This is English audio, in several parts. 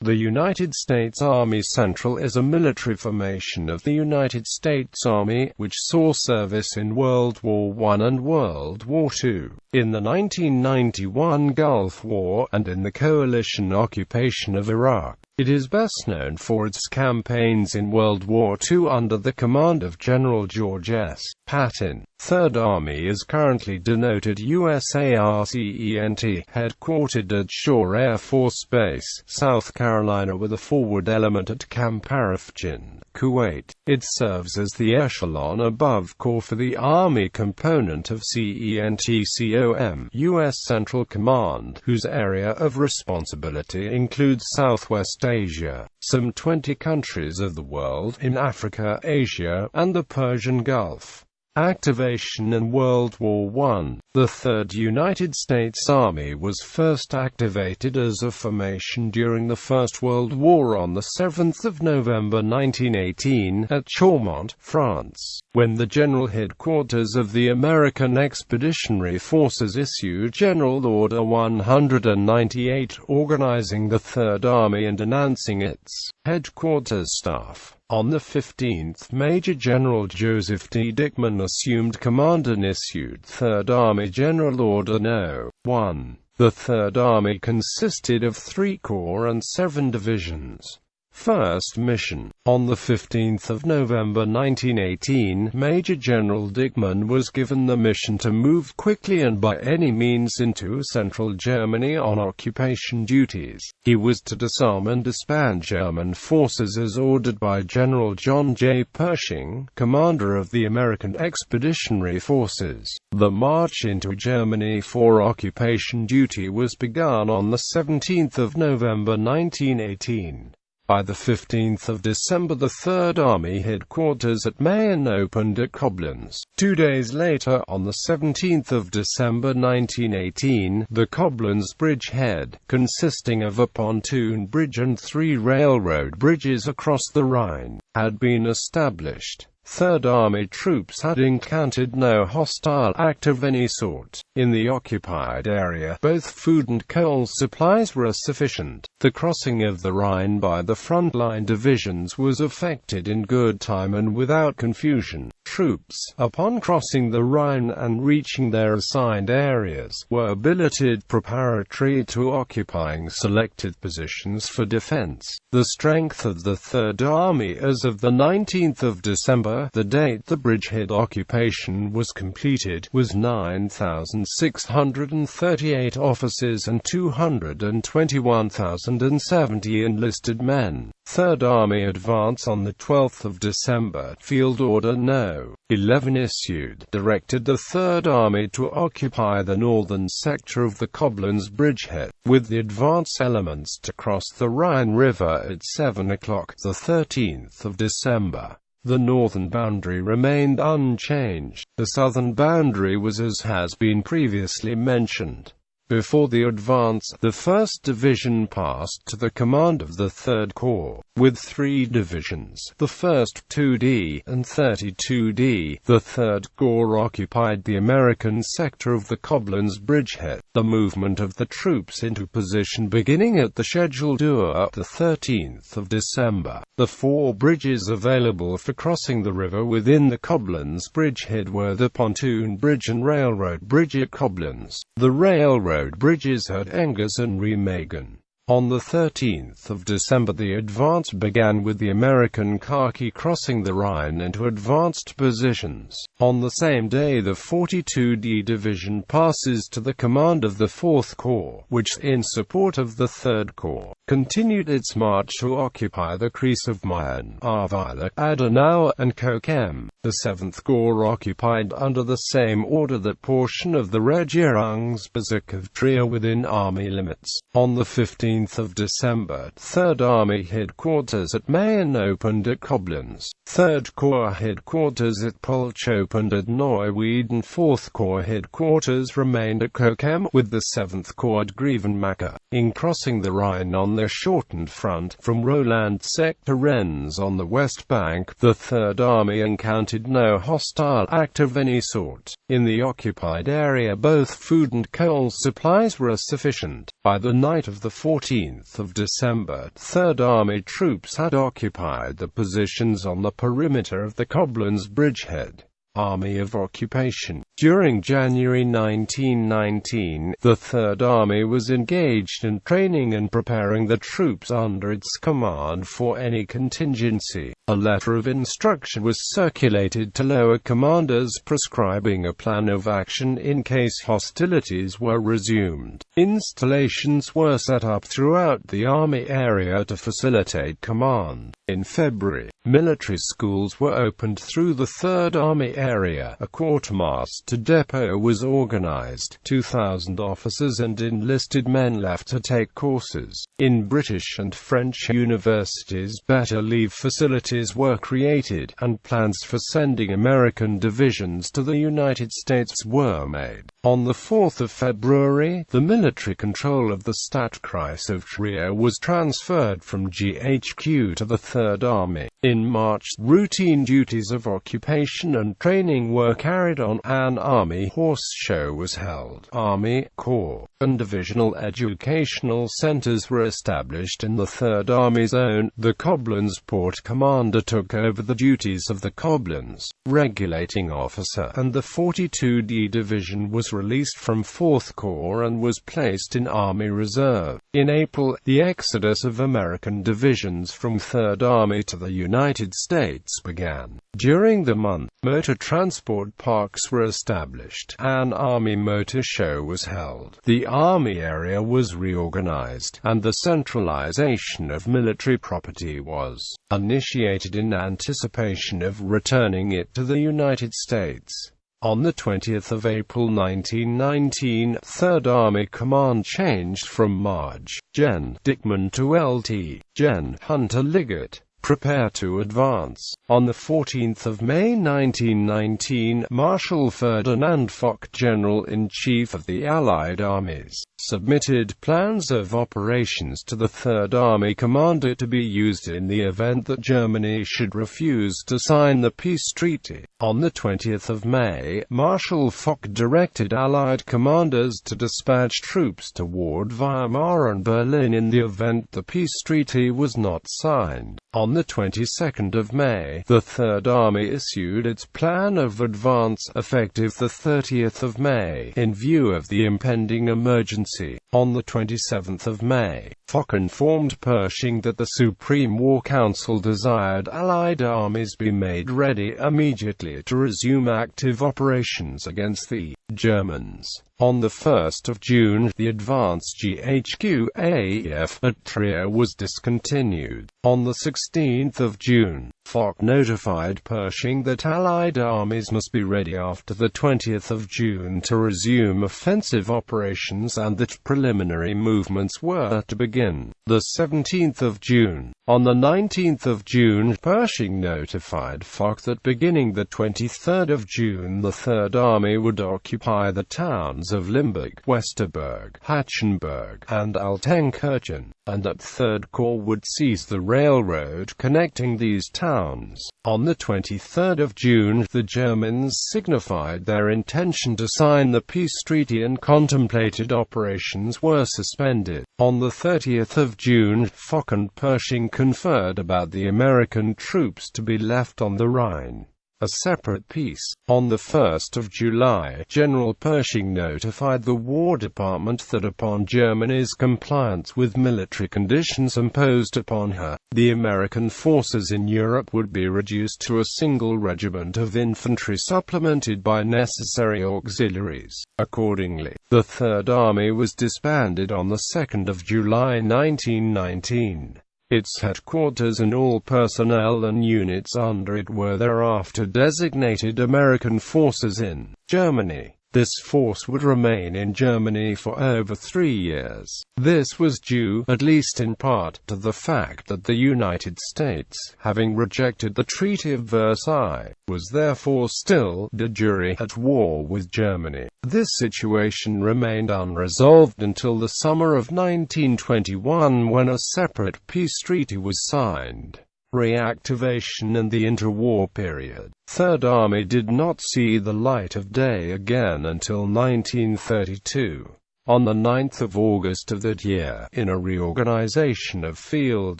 The United States Army Central is a military formation of the United States Army, which saw service in World War I and World War II, in the 1991 Gulf War, and in the coalition occupation of Iraq. It is best known for its campaigns in World War II under the command of General George S.Patton.Third Army is currently denoted USARCENT, headquartered at Shaw Air Force Base, South Carolina, with a forward element at Camp Arifjan, Kuwait. It serves as the echelon above corps for the Army component of CENTCOM, U.S. Central Command, whose area of responsibility includes Southwest Asia, some 20 countries of the world in Africa, Asia, and the Persian Gulf. Activation in World War I. The 3rd United States Army was first activated as a formation during the First World War on 7 November 1918, at Chaumont, France, when the General Headquarters of the American Expeditionary Forces issued General Order 198 organizing the Third Army and announcing its headquarters staff. On the 15th, Major General Joseph D. Dickman assumed command and issued Third Army General Order No. 1. The Third Army consisted of 3 corps and 7 divisions. First mission. On the 15th of November 1918, Major General Dickman was given the mission to move quickly and by any means into central Germany on occupation duties. He was to disarm and disband German forces as ordered by General John J. Pershing, commander of the American Expeditionary Forces. The march into Germany for occupation duty was begun on the 17th of November 1918. By the 15th of December, the Third Army headquarters at Mayen opened at Koblenz. 2 days later, on the 17th of December 1918, the Koblenz bridgehead, consisting of a pontoon bridge and 3 railroad bridges across the Rhine, had been established. Third Army troops had encountered no hostile act of any sort. In the occupied area, both food and coal supplies were sufficient. The crossing of the Rhine by the frontline divisions was effected in good time and without confusion. Troops, upon crossing the Rhine and reaching their assigned areas, were billeted preparatory to occupying selected positions for defense. The strength of the Third Army as of the 19th of December, the date the bridgehead occupation was completed, was 9,638 officers and 221,070 enlisted men. Third Army advance on the 12th of December. Field Order No. 11 issued, directed the Third Army to occupy the northern sector of the Koblenz bridgehead, with the advance elements to cross the Rhine River at 7 o'clock, the 13th of December. The northern boundary remained unchanged. The southern boundary was as has been previously mentioned. Before the advance, the 1st Division passed to the command of the 3rd Corps, with 3 divisions, the 1st 2D and 32D. The 3rd Corps occupied the American sector of the Koblenz bridgehead. The movement of the troops into position beginning at the scheduled hour, the 13th of December. The 4 bridges available for crossing the river within the Koblenz bridgehead were the pontoon bridge and railroad bridge at Koblenz. The railroad bridges at Engers and Remagen. On the 13th of December, the advance began with the American khaki crossing the Rhine into advanced positions. On the same day, the 42D Division passes to the command of the 4th Corps, which, in support of the 3rd Corps, continued its march to occupy the crease of Mayen, Arvila, Adenauer, and Kokem. The 7th Corps occupied under the same order that portion of the Regierungsbezirk of Trier within army limits. On the 15th of December, 3rd Army headquarters at Mayen opened at Koblenz. 3rd Corps headquarters at Polch opened at Neuwied and 4th Corps headquarters remained at Kokem, with the 7th Corps at Grevenmacher. In crossing the Rhine on their shortened front, from Rolandseck to Rennes on the west bank, the Third Army encountered no hostile act of any sort. In the occupied area both food and coal supplies were sufficient. By the night of the 14th 14th of December, Third Army troops had occupied the positions on the perimeter of the Koblenz bridgehead. Army of Occupation. During January 1919, the Third Army was engaged in training and preparing the troops under its command for any contingency. A letter of instruction was circulated to lower commanders prescribing a plan of action in case hostilities were resumed. Installations were set up throughout the Army area to facilitate command. In February, military schools were opened through the Third Army area. A quartermaster depot was organized. 2,000 officers and enlisted men left to take courses. In British and French universities, better leave facilities were created, and plans for sending American divisions to the United States were made. On the 4th of February, the military control of the Stadtkreis of Trier was transferred from GHQ to the Third Army. In March, routine duties of occupation and training were carried on. An Army horse show was held. Army, Corps, and divisional educational centers were established in the Third Army zone. The Koblenz port commander took over the duties of the Koblenz regulating officer, and the 42D Division was released from 4th Corps and was placed in Army Reserve. In April, the exodus of American divisions from Third Army to the United States began. During the month, motor transport parks were established. An Army motor show was held. The Army area was reorganized, and the centralization of military property was initiated in anticipation of returning it to the United States. On the 20th of April 1919, Third Army Command changed from Marge. Gen. Dickman to Lt. Gen. Hunter Liggett. Prepare to advance. On the 14th of May 1919, Marshal Ferdinand Foch, General-in-Chief of the Allied Armies, submitted plans of operations to the Third Army Commander to be used in the event that Germany should refuse to sign the peace treaty. On the 20th of May, Marshal Foch directed Allied commanders to dispatch troops toward Weimar and Berlin in the event the peace treaty was not signed. On the 22nd of May, the Third Army issued its plan of advance, effective the 30th of May, in view of the impending emergency. On the 27th of May, Foch informed Pershing that the Supreme War Council desired Allied armies be made ready immediately to resume active operations against the Germans. On the 1st of June, the advance GHQ-AF at Trier was discontinued. On the 16th of June, Foch notified Pershing that Allied armies must be ready after the 20th of June to resume offensive operations and that preliminary movements were to begin. The 17th of June. On the 19th of June, Pershing notified Foch that beginning the 23rd of June the Third Army would occupy the towns of Limburg, Westerberg, Hatchenberg, and Altenkirchen, and that Third Corps would seize the railroad connecting these towns. On the 23rd of June, the Germans signified their intention to sign the peace treaty and contemplated operations were suspended. On the 30th of June, Foch and Pershing conferred about the American troops to be left on the Rhine. A separate peace. On the 1st of July, General Pershing notified the War Department that upon Germany's compliance with military conditions imposed upon her, the American forces in Europe would be reduced to a single regiment of infantry supplemented by necessary auxiliaries. Accordingly, the Third Army was disbanded on the 2nd of July 1919. Its headquarters and all personnel and units under it were thereafter designated American forces in Germany. This force would remain in Germany for over 3 years. This was due, at least in part, to the fact that the United States, having rejected the Treaty of Versailles, was therefore still de jure at war with Germany. This situation remained unresolved until the summer of 1921 when a separate peace treaty was signed. Reactivation and the interwar period. Third Army did not see the light of day again until 1932. On the 9th of August of that year, in a reorganization of field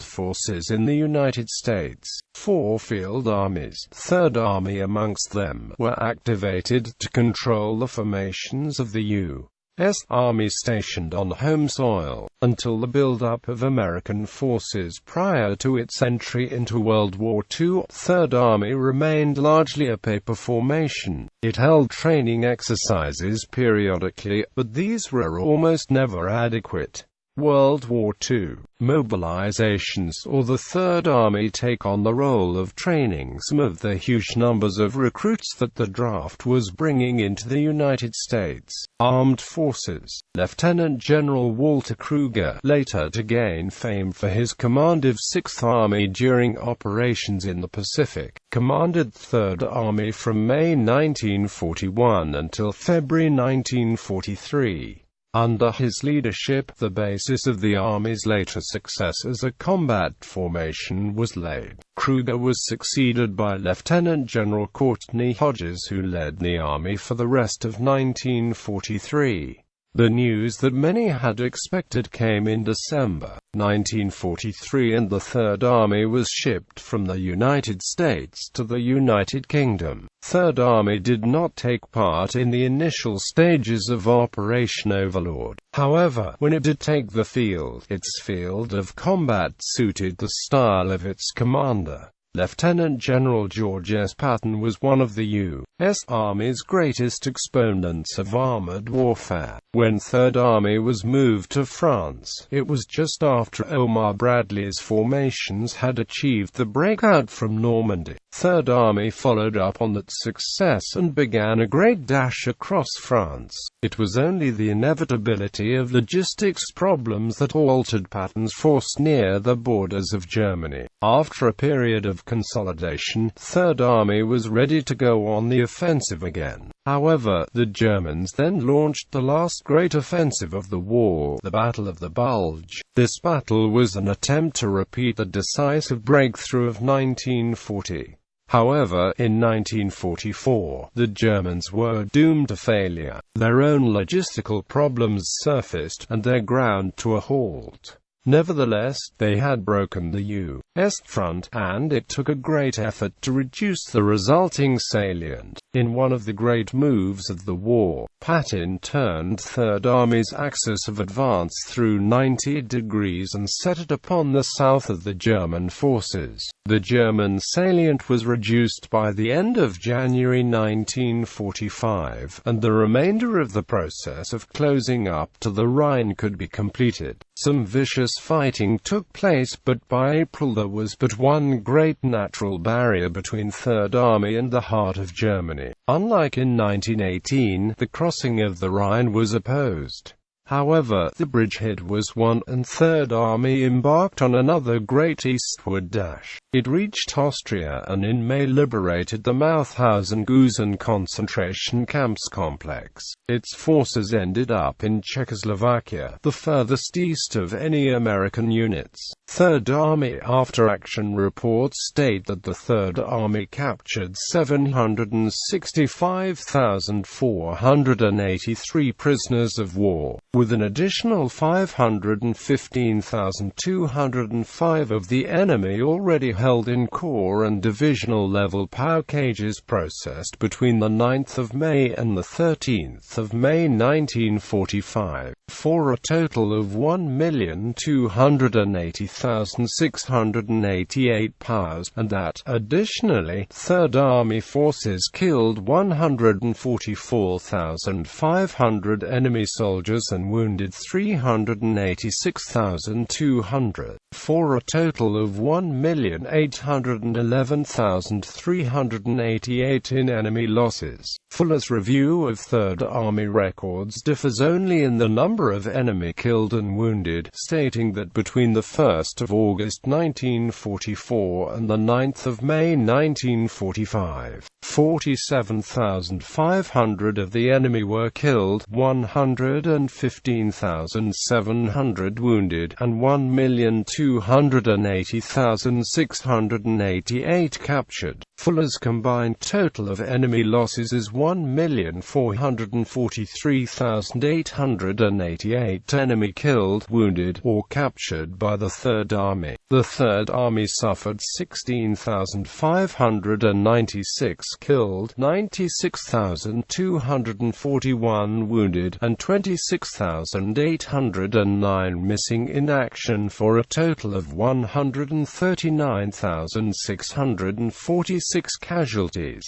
forces in the United States, 4 field armies, 3rd Army amongst them, were activated to control the formations of the U.S. Army stationed on home soil, until the build-up of American forces prior to its entry into World War II. 3rd Army remained largely a paper formation. It held training exercises periodically, but these were almost never adequate. World War II mobilizations saw the 3rd Army take on the role of training some of the huge numbers of recruits that the draft was bringing into the United States Armed Forces. Lieutenant General Walter Kruger, later to gain fame for his command of 6th Army during operations in the Pacific, commanded 3rd Army from May 1941 until February 1943. Under his leadership, the basis of the Army's later success as a combat formation was laid. Kruger was succeeded by Lieutenant General Courtney Hodges, who led the Army for the rest of 1943. The news that many had expected came in December 1943, and the 3rd Army was shipped from the United States to the United Kingdom. 3rd Army did not take part in the initial stages of Operation Overlord. However, when it did take the field, its field of combat suited the style of its commander. Lieutenant General George S.Patton was one of the U.S. Army's greatest exponents of armored warfare. When 3rd Army was moved to France, it was just after Omar Bradley's formations had achieved the breakout from Normandy. 3rd Army followed up on that success and began a great dash across France. It was only the inevitability of logistics problems that altered Patton's force near the borders of Germany. After a period of consolidation, 3rd Army was ready to go on the offensive again. However, the Germans then launched the last great offensive of the war, the Battle of the Bulge. This battle was an attempt to repeat the decisive breakthrough of 1940. However, in 1944, the Germans were doomed to failure. Their own logistical problems surfaced, and they ground to a halt. Nevertheless, they had broken the U.S. front, and it took a great effort to reduce the resulting salient. In one of the great moves of the war, Patton turned 3rd Army's axis of advance through 90 degrees and set it upon the south of the German forces. The German salient was reduced by the end of January 1945, and the remainder of the process of closing up to the Rhine could be completed. Some vicious fighting took place, but by April there was but one great natural barrier between 3rd Army and the heart of Germany. Unlike in 1918, the crossing of the Rhine was opposed. However, the bridgehead was won, and 3rd Army embarked on another great eastward dash. It reached Austria and in May liberated the Mauthausen-Gusen concentration camps complex. Its forces ended up in Czechoslovakia, the furthest east of any American units. 3rd Army after-action reports state that the 3rd Army captured 765,483 prisoners of war, with an additional 515,205 of the enemy already held in corps and divisional level POW cages processed between the 9th of May and the 13th of May 1945, for a total of 1,280,688 POWs, and that, additionally, 3rd Army forces killed 144,500 enemy soldiers and wounded 386,200, for a total of 1,811,388 in enemy losses. Fuller's review of 3rd Army records differs only in the number of enemy killed and wounded, stating that between the 1st of August 1944 and the 9th of May 1945, 47,500 of the enemy were killed, 115,700 wounded, and 1,280,688 captured. Fuller's combined total of enemy losses is 1,443,888 enemy killed, wounded, or captured by the Third Army. The Third Army suffered 16,596 killed, 96,241 wounded, and 26,809 missing in action, for a total of 139,646 casualties.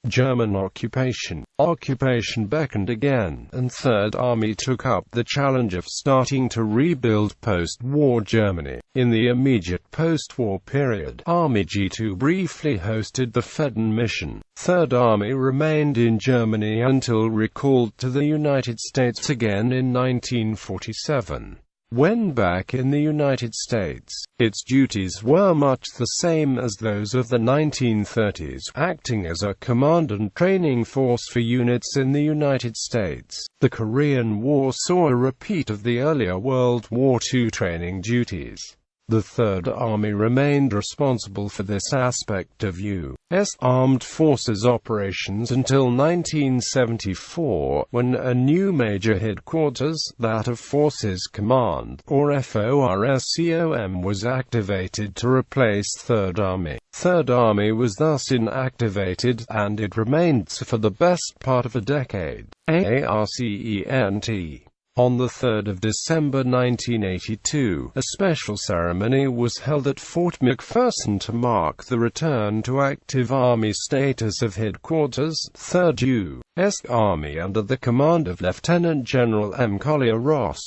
German occupation. Occupation beckoned again, and Third Army took up the challenge of starting to rebuild post-war Germany. In the immediate post-war period, Army G2 briefly hosted the Fedden mission. Third Army remained in Germany until recalled to the United States again in 1947. When back in the United States, its duties were much the same as those of the 1930s, acting as a command and training force for units in the United States. The Korean War saw a repeat of the earlier World War II training duties. The Third Army remained responsible for this aspect of U.S. Armed Forces operations until 1974, when a new major headquarters, that of Forces Command, or FORSCOM, was activated to replace Third Army. Third Army was thus inactivated, and it remained so for the best part of a decade. USARCENT. On 3 December 1982, a special ceremony was held at Fort McPherson to mark the return to active Army status of Headquarters, 3rd U.S. Army under the command of Lieutenant General M. Collier Ross.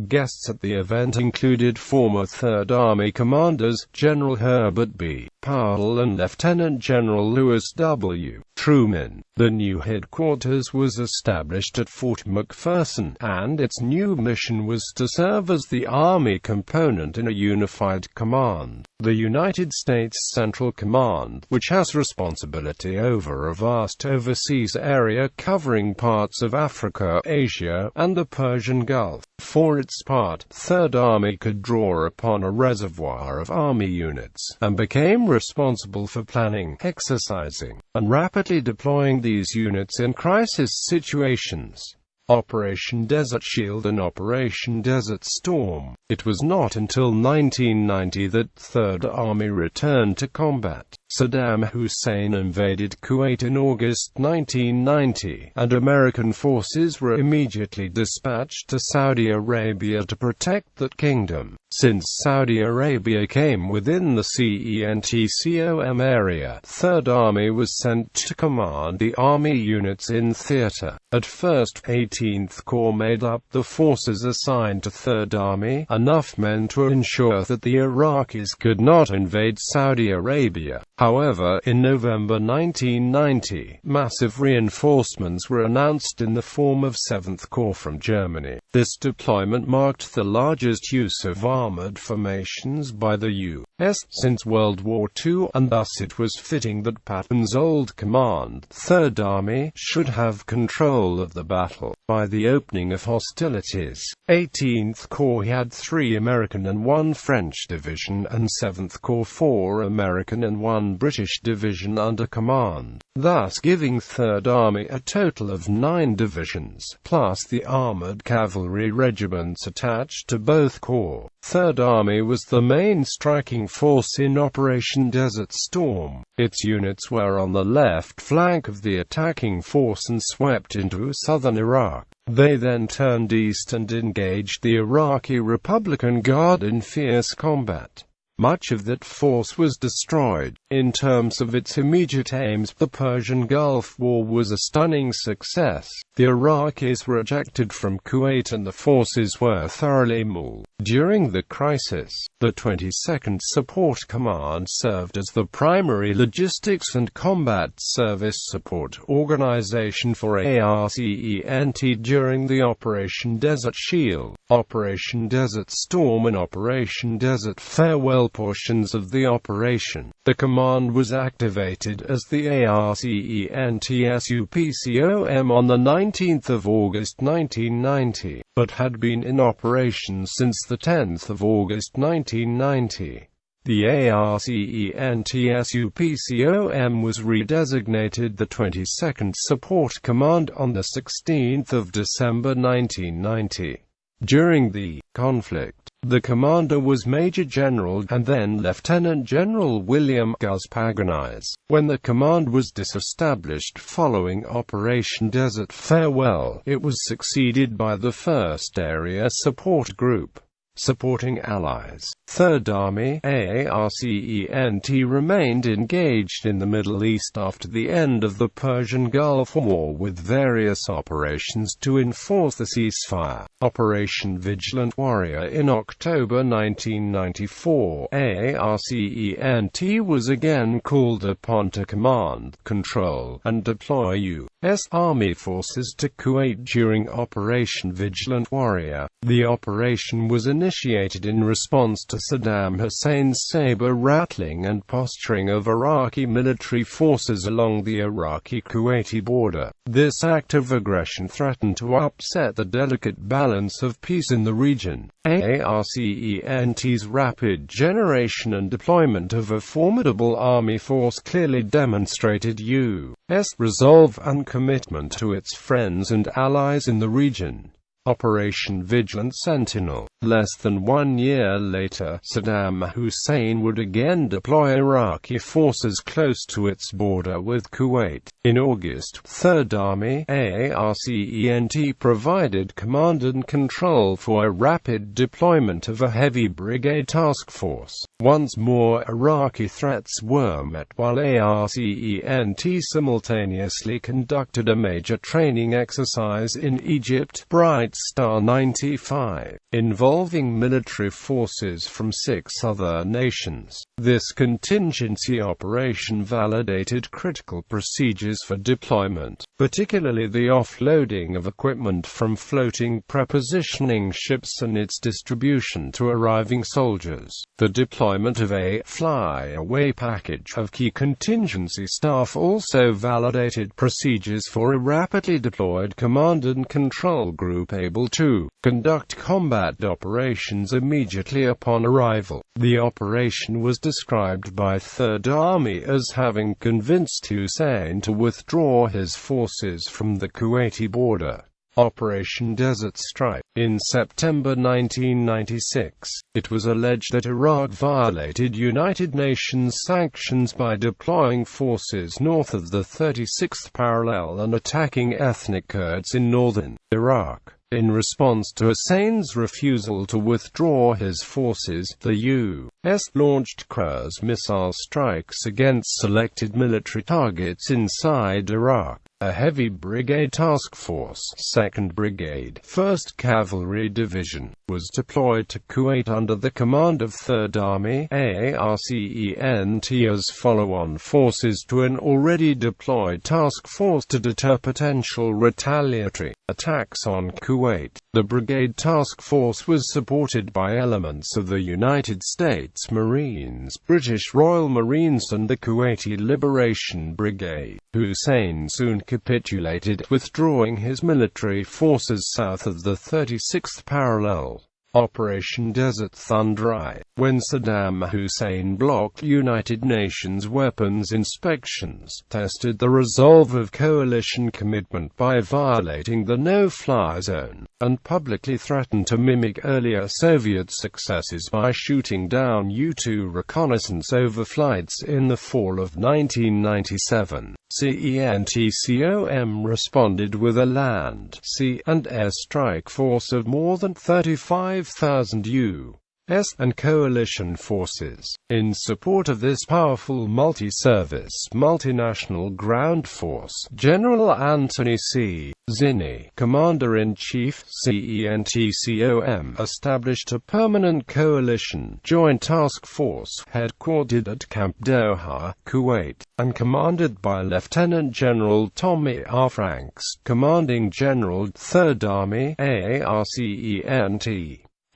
Guests at the event included former Third Army commanders, General Herbert B. Powell and Lieutenant General Lewis W. Truman. The new headquarters was established at Fort McPherson, and its new mission was to serve as the Army component in a unified command. The United States Central Command, which has responsibility over a vast overseas area covering parts of Africa, Asia, and the Persian Gulf. For its part, Third Army could draw upon a reservoir of Army units, and became responsible for planning, exercising, and rapidly deploying these units in crisis situations. Operation Desert Shield and Operation Desert Storm. It was not until 1990 that Third Army returned to combat. Saddam Hussein invaded Kuwait in August 1990, and American forces were immediately dispatched to Saudi Arabia to protect that kingdom. Since Saudi Arabia came within the CENTCOM area, Third Army was sent to command the Army units in theater. At first, 18th Corps made up the forces assigned to Third Army, enough men to ensure that the Iraqis could not invade Saudi Arabia. However, in November 1990, massive reinforcements were announced in the form of 7th Corps from Germany. This deployment marked the largest use of armored formations by the U.S. since World War II, and thus it was fitting that Patton's old command, Third Army, should have control of the battle. By the opening of hostilities, 18th Corps had 3 American and 1 French division, and 7th Corps 4 American and 1 British division under command, thus giving Third Army a total of 9 divisions, plus the armored cavalry regiments attached to both corps. Third Army was the main striking force in Operation Desert Storm. Its units were on the left flank of the attacking force and swept into southern Iraq. They then turned east and engaged the Iraqi Republican Guard in fierce combat. Much of that force was destroyed. In terms of its immediate aims, the Persian Gulf War was a stunning success. The Iraqis were ejected from Kuwait and the forces were thoroughly mauled. During the crisis, the 22nd Support Command served as the primary logistics and combat service support organization for ARCENT during the Operation Desert Shield, Operation Desert Storm and Operation Desert Farewell portions of the operation. The command was activated as the ARCENT-SUPCOM on the 19th of August 1990, but had been in operation since the 10th of August 1990. The ARCENT-SUPCOM was redesignated the 22nd Support Command on 16 December 1990. During the conflict, the commander was Major General and then Lieutenant General William Gus Paganize. When the command was disestablished following Operation Desert Farewell, it was succeeded by the 1st Area Support Group, supporting Allies. Third Army, ARCENT, remained engaged in the Middle East after the end of the Persian Gulf War with various operations to enforce the ceasefire. Operation Vigilant Warrior in October 1994, ARCENT was again called upon to command, control, and deploy U.S. Army forces to Kuwait during Operation Vigilant Warrior. The operation was initiated in response to Saddam Hussein's saber-rattling and posturing of Iraqi military forces along the Iraqi-Kuwaiti border. This act of aggression threatened to upset the delicate balance of peace in the region. ARCENT's rapid generation and deployment of a formidable army force clearly demonstrated U.S. resolve and commitment to its friends and allies in the region. Operation Vigilant Sentinel. Less than 1 year later, Saddam Hussein would again deploy Iraqi forces close to its border with Kuwait. In August, Third Army, ARCENT provided command and control for a rapid deployment of a heavy brigade task force. Once more Iraqi threats were met while ARCENT simultaneously conducted a major training exercise in Egypt, Bright Star 95, involving military forces from 6 other nations. This contingency operation validated critical procedures for deployment, particularly the offloading of equipment from floating prepositioning ships and its distribution to arriving soldiers. The deployment of a fly-away package of key contingency staff also validated procedures for a rapidly deployed command and control group able to conduct combat operations immediately upon arrival. The operation was described by Third Army as having convinced Hussein to withdraw his forces from the Kuwaiti border. Operation Desert Strike. In September 1996, it was alleged that Iraq violated United Nations sanctions by deploying forces north of the 36th parallel and attacking ethnic Kurds in northern Iraq. In response to Hussein's refusal to withdraw his forces, the U.S. launched cruise missile strikes against selected military targets inside Iraq. A heavy brigade task force, 2nd Brigade, 1st Cavalry Division, was deployed to Kuwait under the command of Third Army, ARCENT as follow-on forces to an already deployed task force to deter potential retaliatory attacks on Kuwait. The brigade task force was supported by elements of the United States Marines, British Royal Marines and the Kuwaiti Liberation Brigade. Hussein soon capitulated, withdrawing his military forces south of the 36th parallel. Operation Desert Thunder. When Saddam Hussein blocked United Nations weapons inspections, tested the resolve of coalition commitment by violating the no-fly zone, and publicly threatened to mimic earlier Soviet successes by shooting down U-2 reconnaissance overflights in the fall of 1997. CENTCOM responded with a land, sea, and air strike force of more than 35,000 U.S. and coalition forces. In support of this powerful multi-service, multinational ground force, General Anthony C. Zinni, Commander-in-Chief, CENTCOM, established a permanent coalition joint task force, headquartered at Camp Doha, Kuwait, and commanded by Lieutenant General Tommy R. Franks, Commanding General, 3rd Army, ARCENT.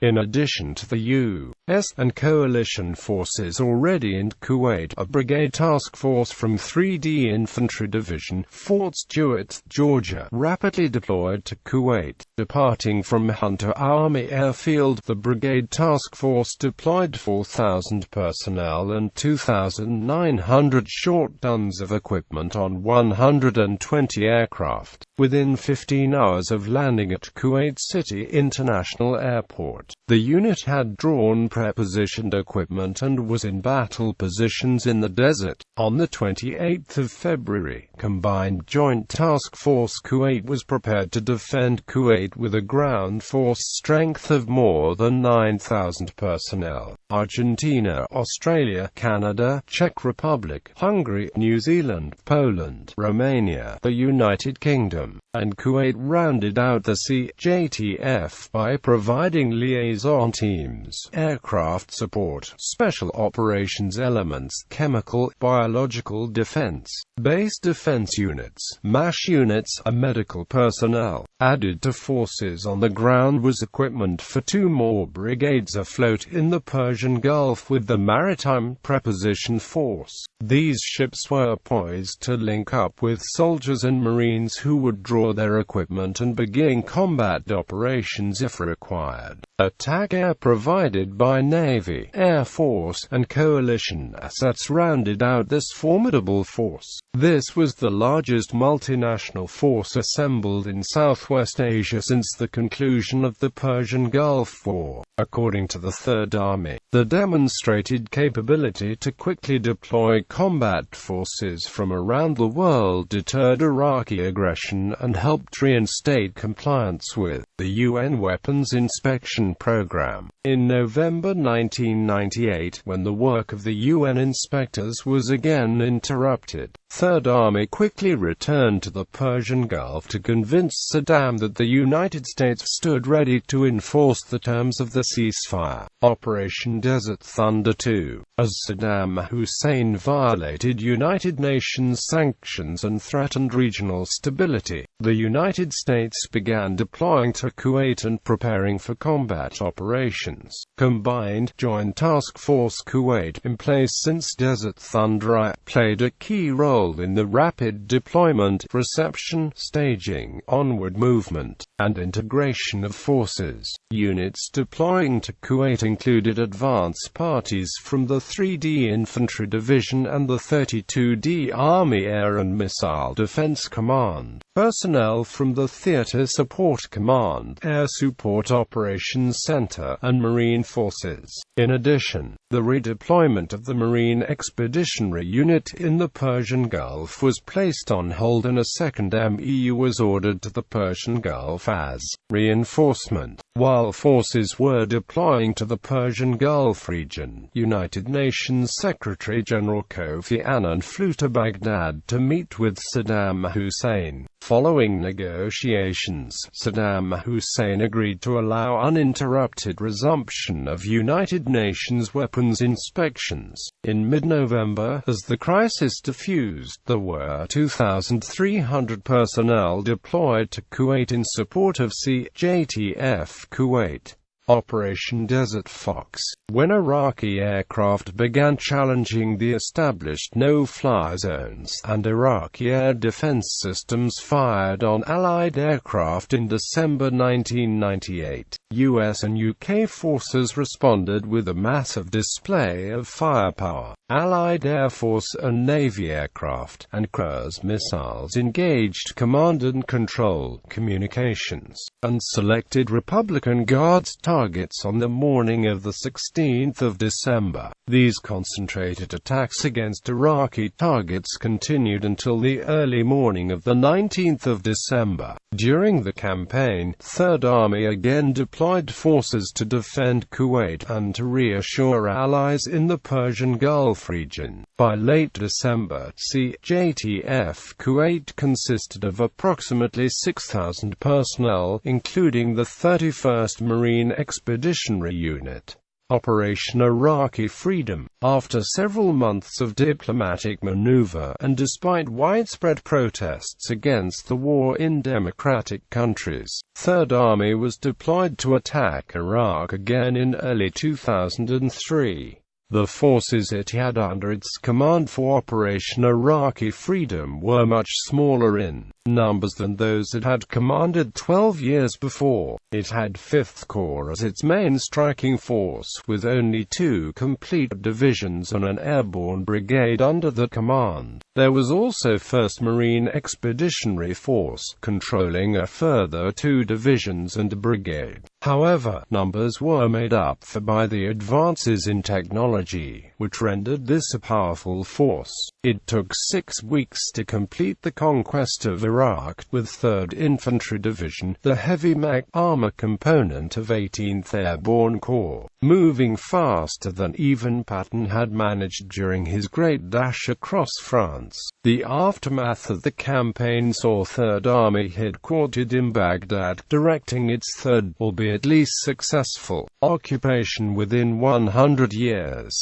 In addition to the U.S. and coalition forces already in Kuwait, a brigade task force from 3D Infantry Division, Fort Stewart, Georgia, rapidly deployed to Kuwait. Departing from Hunter Army Airfield, the brigade task force deployed 4,000 personnel and 2,900 short tons of equipment on 120 aircraft. Within 15 hours of landing at Kuwait City International Airport, the unit had drawn prepositioned equipment and was in battle positions in the desert. On the 28th of February, Combined Joint Task Force Kuwait was prepared to defend Kuwait with a ground force strength of more than 9,000 personnel. Argentina, Australia, Canada, Czech Republic, Hungary, New Zealand, Poland, Romania, the United Kingdom, and Kuwait rounded out the CJTF by providing liaison teams, aircraft support, special operations elements, chemical, biological defense, base defense units, MASH units, and medical personnel. Added to forces on the ground was equipment for 2 more brigades afloat in the Persian Gulf with the Maritime Preposition Force. These ships were poised to link up with soldiers and marines who would draw their equipment and begin combat operations if required. Attack air provided by Navy, Air Force, and coalition assets rounded out this formidable force. This was the largest multinational force assembled in Southwest Asia since the conclusion of the Persian Gulf War. According to the Third Army, the demonstrated capability to quickly deploy combat forces from around the world deterred Iraqi aggression and helped reinstate compliance with the UN Weapons Inspection Program. In November 1998, when the work of the UN inspectors was again interrupted, Third Army quickly returned to the Persian Gulf to convince Saddam that the United States stood ready to enforce the terms of the ceasefire. Operation Desert Thunder 2. As Saddam Hussein violated United Nations sanctions and threatened regional stability, the United States began deploying to Kuwait and preparing for combat operations. Combined Joint Task Force Kuwait, in place since Desert Thunder, played a key role in the rapid deployment, reception, staging, onward movement, and integration of forces. Units deploying to Kuwait included advance parties from the 3D Infantry Division and the 32d Army Air and Missile Defense Command, personnel from the Theater Support Command, Air Support Operations Center, and Marine Forces. In addition, the redeployment of the Marine Expeditionary Unit in the Persian Gulf was placed on hold and a second MEU was ordered to the Persian Gulf as reinforcement. While forces were deploying to the Persian Gulf region, United Nations Secretary-General Kofi Annan flew to Baghdad to meet with Saddam Hussein. Following negotiations, Saddam Hussein agreed to allow uninterrupted resumption of United Nations weapons inspections. In mid-November, as the crisis diffused, there were 2,300 personnel deployed to Kuwait in support of CJTF Kuwait. Operation Desert Fox. When Iraqi aircraft began challenging the established no-fly zones, and Iraqi air defense systems fired on Allied aircraft in December 1998, US and UK forces responded with a massive display of firepower. Allied Air Force and Navy aircraft and cruise missiles engaged command and control, communications, and selected Republican Guards targets on the morning of the 16th of December. These concentrated attacks against Iraqi targets continued until the early morning of the 19th of December. During the campaign, Third Army again deployed forces to defend Kuwait and to reassure allies in the Persian Gulf region. By late December, CJTF Kuwait consisted of approximately 6,000 personnel, including the 31st Marine Expeditionary Unit. Operation Iraqi Freedom. After several months of diplomatic maneuver, and despite widespread protests against the war in democratic countries, Third Army was deployed to attack Iraq again in early 2003. The forces it had under its command for Operation Iraqi Freedom were much smaller in numbers than those it had commanded 12 years before. It had 5th Corps as its main striking force, with only 2 complete divisions and an airborne brigade under the command. There was also 1st Marine Expeditionary Force, controlling a further 2 divisions and a brigade. However, numbers were made up for by the advances in technology, which rendered this a powerful force. It took 6 weeks to complete the conquest of Iraq, with 3rd Infantry Division, the heavy mech armor component of 18th Airborne Corps, moving faster than even Patton had managed during his great dash across France. The aftermath of the campaign saw 3rd Army headquartered in Baghdad, directing its third, albeit least successful, occupation within 100 years.